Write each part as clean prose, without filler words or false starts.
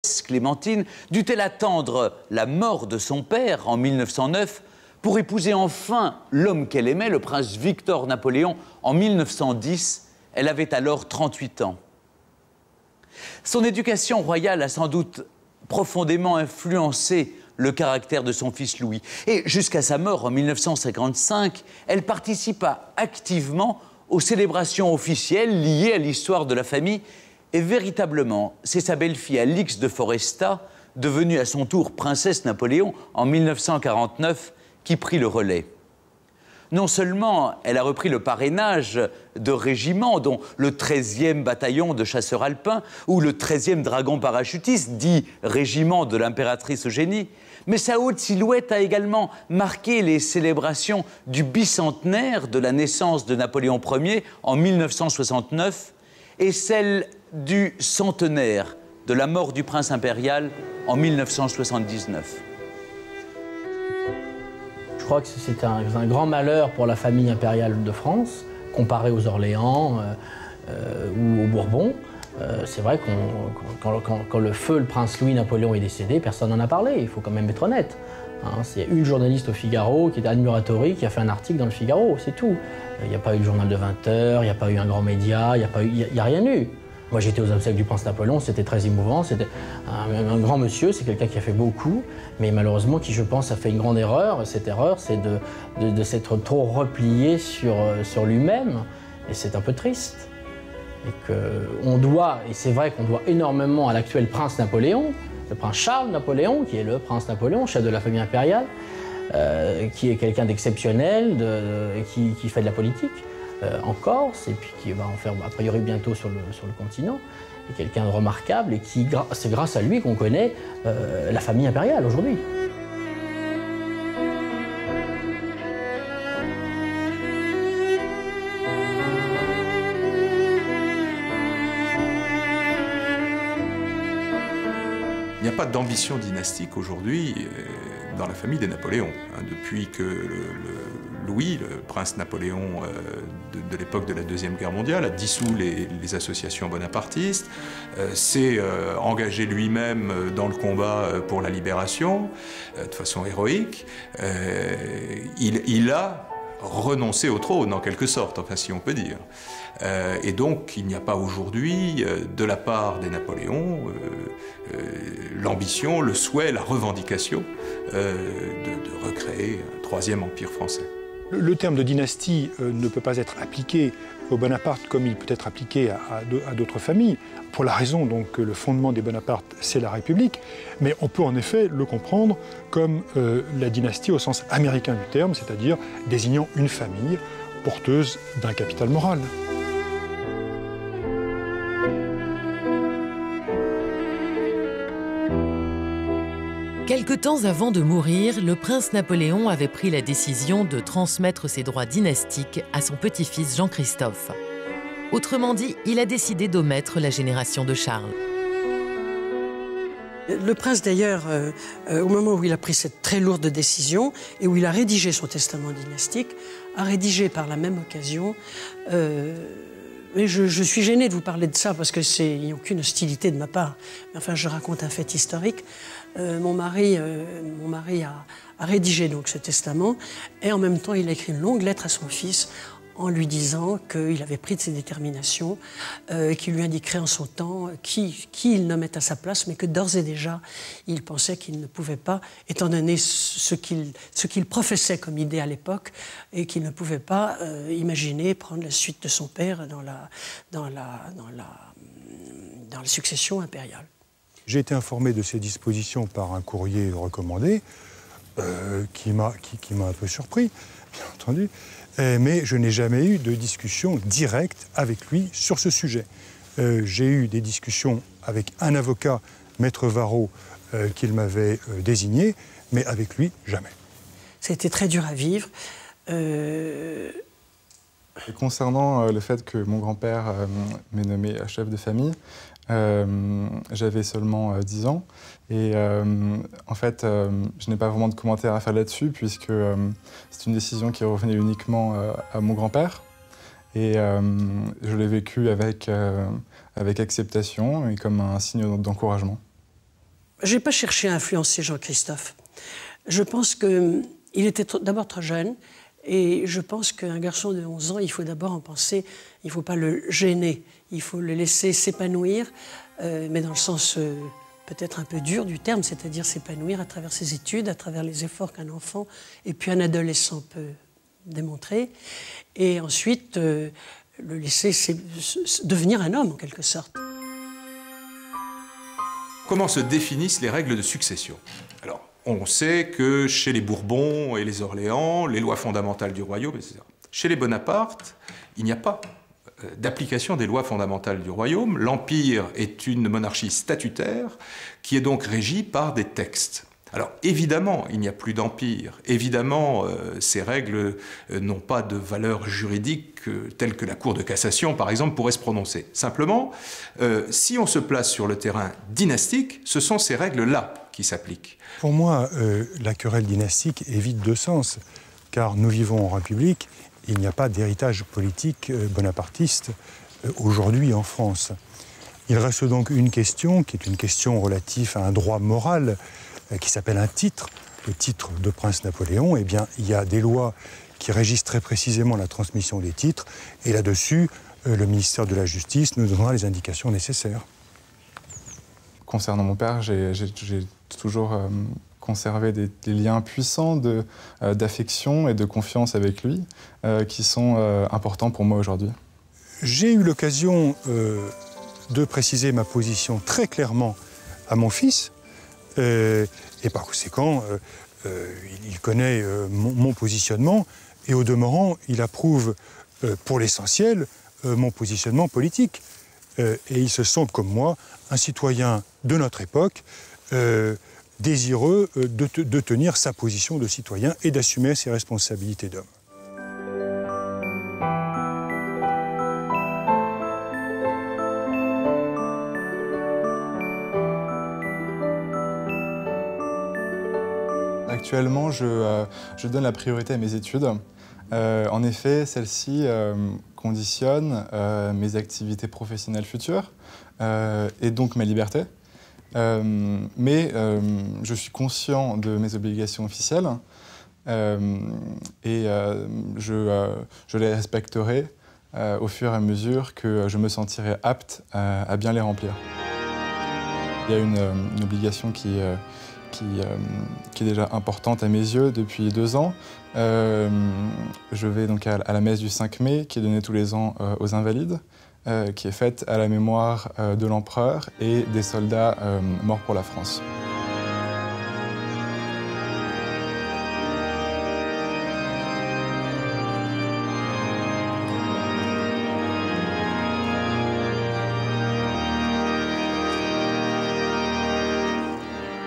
Clémentine dut-elle attendre la mort de son père en 1909 pour épouser enfin l'homme qu'elle aimait, le prince Victor Napoléon, en 1910. Elle avait alors 38 ans. Son éducation royale a sans doute profondément influencé le caractère de son fils Louis. Et jusqu'à sa mort en 1955, elle participa activement aux célébrations officielles liées à l'histoire de la famille. Et véritablement, c'est sa belle-fille Alix de Foresta, devenue à son tour princesse Napoléon en 1949, qui prit le relais. Non seulement elle a repris le parrainage de régiments, dont le 13e bataillon de chasseurs alpins ou le 13e dragon parachutiste, dit régiment de l'impératrice Eugénie, mais sa haute silhouette a également marqué les célébrations du bicentenaire de la naissance de Napoléon Ier en 1969 et celle du centenaire de la mort du prince impérial en 1979. Je crois que c'est un grand malheur pour la famille impériale de France, comparé aux Orléans ou aux Bourbons. C'est vrai que quand le feu, le prince Louis-Napoléon est décédé, personne n'en a parlé, il faut quand même être honnête. Hein, c'est une journaliste au Figaro qui était admiratori qui a fait un article dans le Figaro, c'est tout. Il n'y a pas eu le journal de 20 heures, il n'y a pas eu un grand média, il n'y a rien eu. Moi j'étais aux obsèques du prince Napoléon, c'était très émouvant, c'était un grand monsieur, c'est quelqu'un qui a fait beaucoup, mais malheureusement qui je pense a fait une grande erreur. Cette erreur c'est de s'être trop replié sur lui-même, et c'est un peu triste. Et c'est vrai qu'on doit énormément à l'actuel prince Napoléon, le prince Charles Napoléon, qui est le prince Napoléon, chef de la famille impériale, qui est quelqu'un d'exceptionnel, qui fait de la politique en Corse, et puis qui va en faire a priori bientôt sur le continent, et quelqu'un de remarquable, et c'est grâce à lui qu'on connaît la famille impériale aujourd'hui. Il n'y a pas d'ambition dynastique aujourd'hui dans la famille des Napoléons. Depuis que Louis, le prince Napoléon de l'époque de la Deuxième Guerre mondiale, a dissous les associations bonapartistes, s'est engagé lui-même dans le combat pour la libération de façon héroïque. Il a renoncé au trône, en quelque sorte, enfin si on peut dire. Et donc, il n'y a pas aujourd'hui, de la part des Napoléons, l'ambition, le souhait, la revendication de recréer un troisième empire français. Le terme de dynastie ne peut pas être appliqué aux Bonaparte comme il peut être appliqué à d'autres familles, pour la raison donc que le fondement des Bonaparte, c'est la République, mais on peut en effet le comprendre comme la dynastie au sens américain du terme, c'est-à-dire désignant une famille porteuse d'un capital moral. Quelque temps avant de mourir, le prince Napoléon avait pris la décision de transmettre ses droits dynastiques à son petit-fils Jean-Christophe. Autrement dit, il a décidé d'omettre la génération de Charles. Le prince, d'ailleurs, au moment où il a pris cette très lourde décision et où il a rédigé son testament dynastique, a rédigé par la même occasion... mais je suis gênée de vous parler de ça parce qu'il n'y a aucune hostilité de ma part. Mais enfin, je raconte un fait historique. Mon mari a rédigé donc ce testament et en même temps, il a écrit une longue lettre à son fils en lui disant qu'il avait pris de ses déterminations, qu'il lui indiquerait en son temps qui il nommait à sa place, mais que d'ores et déjà, il pensait qu'il ne pouvait pas, étant donné ce qu'il professait comme idée à l'époque, et qu'il ne pouvait pas imaginer prendre la suite de son père dans la succession impériale. J'ai été informé de ces dispositions par un courrier recommandé qui m'a un peu surpris, bien entendu. Mais je n'ai jamais eu de discussion directe avec lui sur ce sujet. J'ai eu des discussions avec un avocat, Maître Varro, qu'il m'avait désigné, mais avec lui, jamais. C'était très dur à vivre. Concernant le fait que mon grand-père m'ait nommé chef de famille, j'avais seulement 10 ans et en fait je n'ai pas vraiment de commentaires à faire là-dessus puisque c'est une décision qui revenait uniquement à mon grand-père et je l'ai vécu avec acceptation et comme un signe d'encouragement. Je n'ai pas cherché à influencer Jean-Christophe. Je pense qu'il était d'abord trop jeune, et je pense qu'un garçon de 11 ans, il faut d'abord en penser, il ne faut pas le gêner, il faut le laisser s'épanouir, mais dans le sens peut-être un peu dur du terme, c'est-à-dire s'épanouir à travers ses études, à travers les efforts qu'un enfant et puis un adolescent peut démontrer, et ensuite le laisser devenir un homme en quelque sorte. Comment se définissent les règles de succession? Alors, on sait que chez les Bourbons et les Orléans, les lois fondamentales du royaume, etc. Chez les Bonaparte, il n'y a pas d'application des lois fondamentales du royaume. L'Empire est une monarchie statutaire qui est donc régie par des textes. Alors évidemment, il n'y a plus d'empire. Évidemment, ces règles n'ont pas de valeur juridique telle que la Cour de cassation, par exemple, pourrait se prononcer. Simplement, si on se place sur le terrain dynastique, ce sont ces règles-là qui s'appliquent. Pour moi, la querelle dynastique est vide de sens, car nous vivons en République, il n'y a pas d'héritage politique bonapartiste aujourd'hui en France. Il reste donc une question, qui est une question relative à un droit moral, qui s'appelle un titre, le titre de prince Napoléon. Eh bien, il y a des lois qui régissent très précisément la transmission des titres, et là-dessus, le ministère de la Justice nous donnera les indications nécessaires. Concernant mon père, j'ai toujours conservé des liens puissants d'affection et de confiance avec lui, qui sont importants pour moi aujourd'hui. J'ai eu l'occasion de préciser ma position très clairement à mon fils, et par conséquent, il connaît mon positionnement, et au demeurant, il approuve pour l'essentiel mon positionnement politique. Et il se sent, comme moi, un citoyen de notre époque, désireux de tenir sa position de citoyen et d'assumer ses responsabilités d'homme. Actuellement, je donne la priorité à mes études. En effet, celle-ci conditionne mes activités professionnelles futures et donc ma liberté. Mais je suis conscient de mes obligations officielles et je les respecterai au fur et à mesure que je me sentirai apte à bien les remplir. Il y a une obligation qui est déjà importante à mes yeux depuis 2 ans. Je vais donc à la messe du 5 mai, qui est donnée tous les ans aux Invalides, qui est faite à la mémoire de l'empereur et des soldats morts pour la France.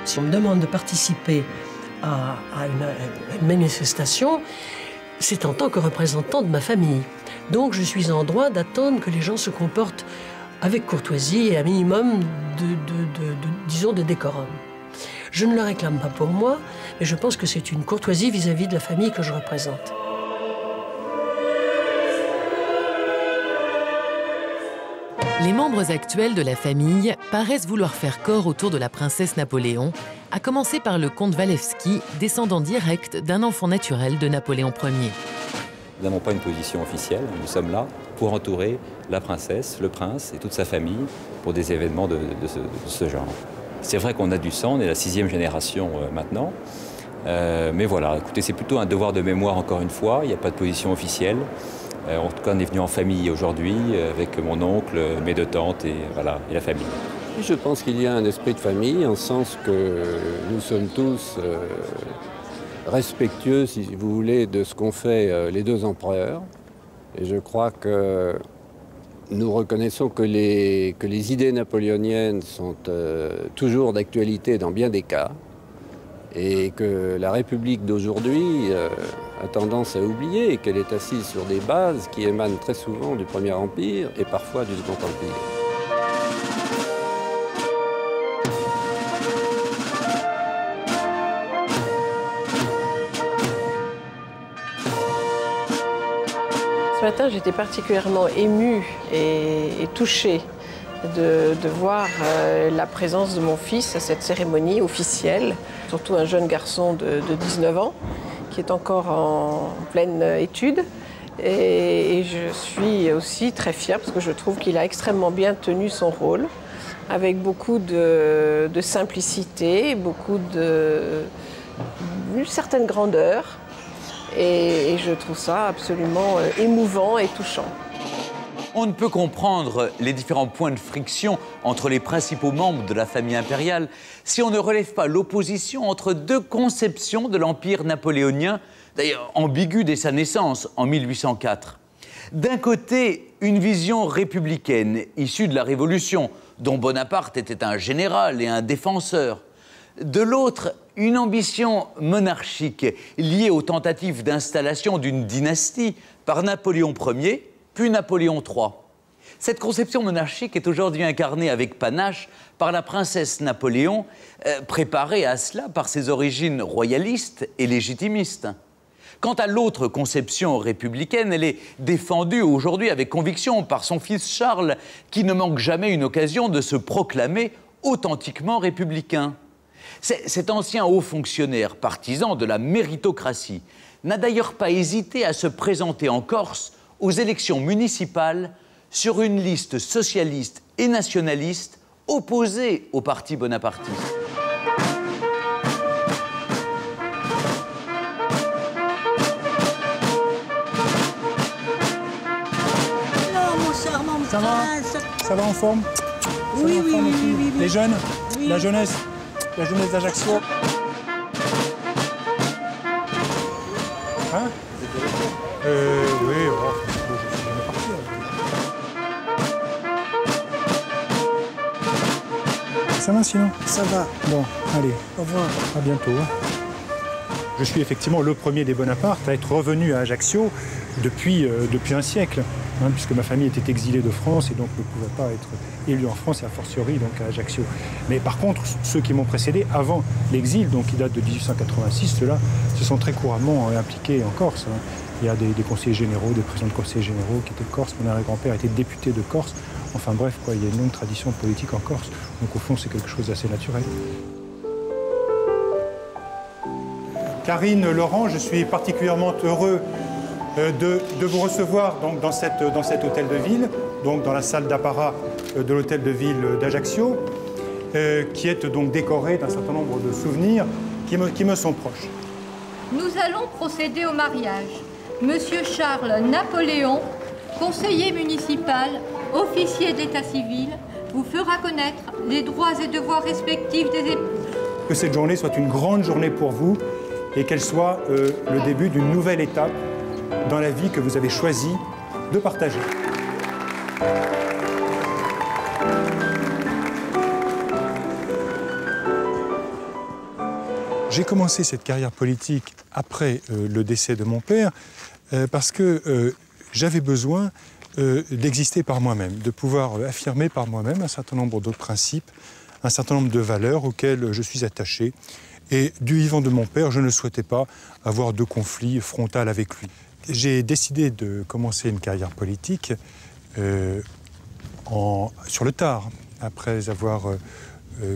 Si on me demande de participer à une manifestation, c'est en tant que représentant de ma famille. Donc je suis en droit d'attendre que les gens se comportent avec courtoisie et un minimum disons, de décorum. Je ne le réclame pas pour moi, mais je pense que c'est une courtoisie vis-à-vis de la famille que je représente. Les membres actuels de la famille paraissent vouloir faire corps autour de la princesse Napoléon, à commencer par le comte Walewski, descendant direct d'un enfant naturel de Napoléon Ier. Nous n'avons pas une position officielle, nous sommes là pour entourer la princesse, le prince et toute sa famille pour des événements de ce genre. C'est vrai qu'on a du sang, on est la 6e génération maintenant, mais voilà, écoutez, c'est plutôt un devoir de mémoire encore une fois, il n'y a pas de position officielle. En tout cas, on est venu en famille aujourd'hui, avec mon oncle, mes 2 tantes et, voilà, et la famille. Je pense qu'il y a un esprit de famille, en sens que nous sommes tous respectueux, si vous voulez, de ce qu'ont fait les 2 empereurs. Et je crois que nous reconnaissons que les idées napoléoniennes sont toujours d'actualité dans bien des cas, et que la République d'aujourd'hui a tendance à oublier qu'elle est assise sur des bases qui émanent très souvent du Premier Empire et parfois du Second Empire. Ce matin, j'étais particulièrement émue et touchée de voir la présence de mon fils à cette cérémonie officielle, surtout un jeune garçon de 19 ans qui est encore en pleine étude. Et je suis aussi très fière parce que je trouve qu'il a extrêmement bien tenu son rôle, avec beaucoup de simplicité, une certaine grandeur. Et je trouve ça absolument émouvant et touchant. On ne peut comprendre les différents points de friction entre les principaux membres de la famille impériale si on ne relève pas l'opposition entre deux conceptions de l'Empire napoléonien, d'ailleurs ambiguë dès sa naissance en 1804. D'un côté, une vision républicaine issue de la Révolution, dont Bonaparte était un général et un défenseur. De l'autre, une ambition monarchique liée aux tentatives d'installation d'une dynastie par Napoléon Ier, puis Napoléon III. Cette conception monarchique est aujourd'hui incarnée avec panache par la princesse Napoléon, préparée à cela par ses origines royalistes et légitimistes. Quant à l'autre conception républicaine, elle est défendue aujourd'hui avec conviction par son fils Charles, qui ne manque jamais une occasion de se proclamer authentiquement républicain. Cet ancien haut fonctionnaire, partisan de la méritocratie, n'a d'ailleurs pas hésité à se présenter en Corse aux élections municipales sur une liste socialiste et nationaliste opposée au parti bonapartiste. Ça va? Ça va en forme? Oui, oui, oui, oui. Les jeunes? Oui. La jeunesse d'Ajaccio? Hein? Oui, je suis jamais parti. Ça va sinon? Ça va. Bon, allez. Au revoir. À bientôt. Je suis effectivement le premier des Bonaparte à être revenu à Ajaccio depuis un siècle, puisque ma famille était exilée de France et donc ne pouvait pas être élu en France et a fortiori donc à Ajaccio. Mais par contre, ceux qui m'ont précédé avant l'exil, donc qui date de 1886, ceux-là se sont très couramment impliqués en Corse. Il y a des conseillers généraux, des présidents de conseillers généraux qui étaient corses. Mon arrière-grand-père était député de Corse. Enfin bref, il y a une longue tradition politique en Corse. Donc au fond, c'est quelque chose d'assez naturel. Karine, Laurent, je suis particulièrement heureux de vous recevoir donc, dans cet hôtel de ville, donc dans la salle d'apparat de l'hôtel de ville d'Ajaccio, qui est donc décoré d'un certain nombre de souvenirs qui me sont proches. Nous allons procéder au mariage. Monsieur Charles Napoléon, conseiller municipal, officier d'état civil, vous fera connaître les droits et devoirs respectifs des époux. Que cette journée soit une grande journée pour vous et qu'elle soit le début d'une nouvelle étape dans la vie que vous avez choisi de partager. J'ai commencé cette carrière politique après le décès de mon père parce que j'avais besoin d'exister par moi-même, de pouvoir affirmer par moi-même un certain nombre d'autres principes, un certain nombre de valeurs auxquelles je suis attaché. Et du vivant de mon père, je ne souhaitais pas avoir de conflit frontal avec lui. J'ai décidé de commencer une carrière politique sur le tard, après avoir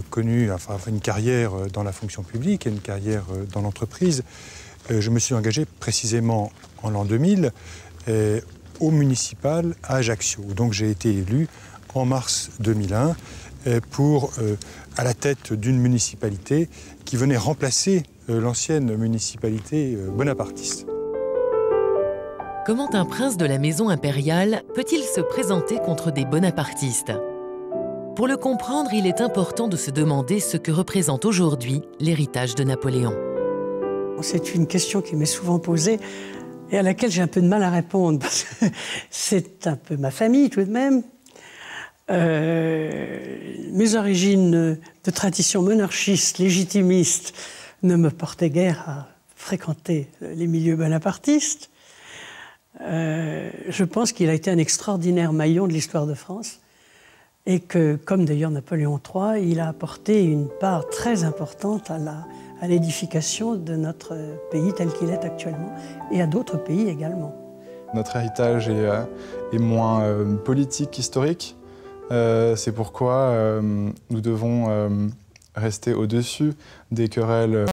connu une carrière dans la fonction publique et une carrière dans l'entreprise. Je me suis engagé précisément en l'an 2000 au municipal à Ajaccio. Donc j'ai été élu en mars 2001 à la tête d'une municipalité qui venait remplacer l'ancienne municipalité bonapartiste. Comment un prince de la maison impériale peut-il se présenter contre des bonapartistes? Pour le comprendre, il est important de se demander ce que représente aujourd'hui l'héritage de Napoléon. C'est une question qui m'est souvent posée et à laquelle j'ai un peu de mal à répondre, parce que c'est un peu ma famille tout de même. Mes origines de tradition monarchiste, légitimiste, ne me portaient guère à fréquenter les milieux bonapartistes. Je pense qu'il a été un extraordinaire maillon de l'histoire de France et que, comme d'ailleurs Napoléon III, il a apporté une part très importante à l'édification de notre pays tel qu'il est actuellement et à d'autres pays également. Notre héritage est moins politique qu'historique. C'est pourquoi nous devons rester au-dessus des querelles